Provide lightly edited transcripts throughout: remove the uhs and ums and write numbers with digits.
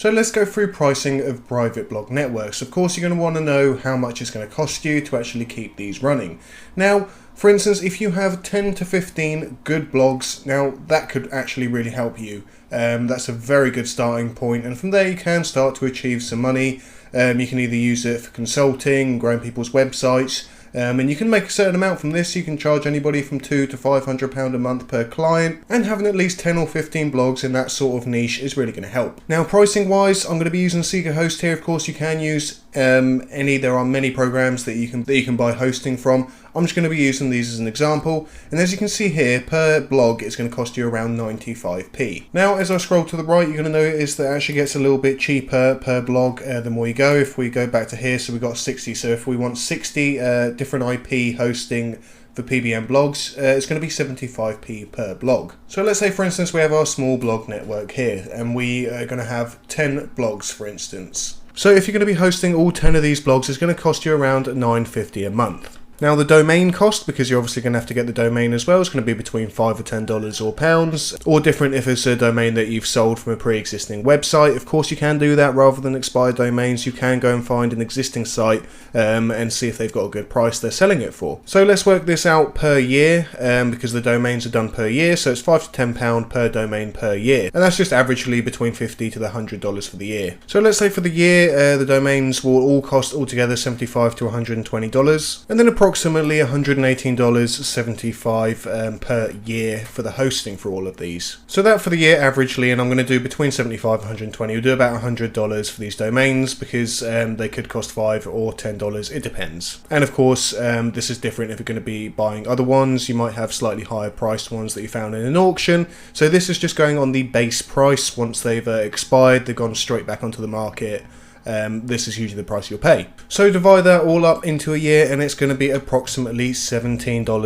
So let's go through pricing of private blog networks. Of course, you're going to want to know how much it's going to cost you to actually keep these running. Now, for instance, if you have 10 to 15 good blogs, now that could actually really help you. That's a very good starting point, and from there you can start to achieve some money. You can either use it for consulting, growing people's websites, and you can make a certain amount from this. You can charge anybody from £200 to £500 a month per client, and having at least 10 or 15 blogs in that sort of niche is really going to help. Now, pricing wise, I'm going to be using Seeker Host here. Of course, you can use there are many programs that you can buy hosting from. I'm just going to be using these as an example, and as you can see here, per blog it's going to cost you around 95p. Now, as I scroll to the right, you're going to notice that it actually gets a little bit cheaper per blog the more you go. If we go back to here, so we've got 60, so if we want 60 different IP hosting for PBM blogs, it's going to be 75p per blog. So let's say, for instance, we have our small blog network here, and we are going to have 10 blogs, for instance. So if you're going to be hosting all 10 of these blogs, it's going to cost you around $9.50 a month. Now, the domain cost, because you're obviously going to have to get the domain as well, is going to be between $5 or $10 or pounds, or different if it's a domain that you've sold from a pre-existing website. Of course, you can do that rather than expired domains. You can go and find an existing site and see if they've got a good price they're selling it for. So let's work this out per year, because the domains are done per year, so it's £5 to £10 per domain per year, and that's just averagely between $50 to $100 for the year. So let's say for the year, the domains will all cost altogether $75 to $120, and then approximately $118.75 per year for the hosting for all of these. So that for the year averagely, and I'm going to do between $75 and $120, we'll do about $100 for these domains, because they could cost $5 or $10, it depends. And of course, this is different if you're going to be buying other ones. You might have slightly higher priced ones that you found in an auction. So this is just going on the base price. Once they've expired, they've gone straight back onto the market. This is usually the price you'll pay. So divide that all up into a year, and it's going to be approximately $17.50 or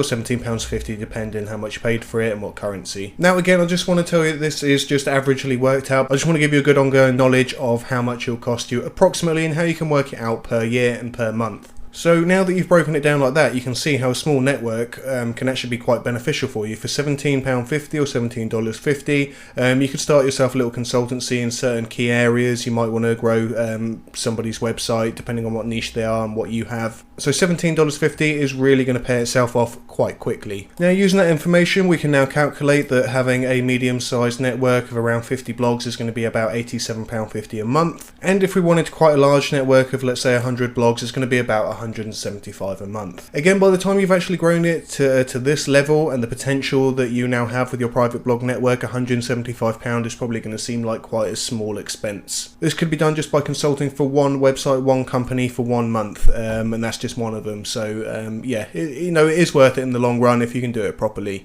£17.50, depending how much you paid for it and what currency. Now again, I just want to tell you this is just averagely worked out. I just want to give you a good ongoing knowledge of how much it'll cost you approximately and how you can work it out per year and per month. So now that you've broken it down like that, you can see how a small network can actually be quite beneficial for you. For £17.50 or $17.50, you could start yourself a little consultancy in certain key areas. You might want to grow somebody's website, depending on what niche they are and what you have. So $17.50 is really going to pay itself off quite quickly. Now, using that information, we can now calculate that having a medium-sized network of around 50 blogs is going to be about £87.50 a month. And if we wanted quite a large network of, let's say, 100 blogs, it's going to be about $175 a month. Again, by the time you've actually grown it to this level and the potential that you now have with your private blog network, £175 is probably going to seem like quite a small expense. This could be done just by consulting for one website, one company for 1 month, and that's just one of them. So yeah, it is worth it in the long run if you can do it properly.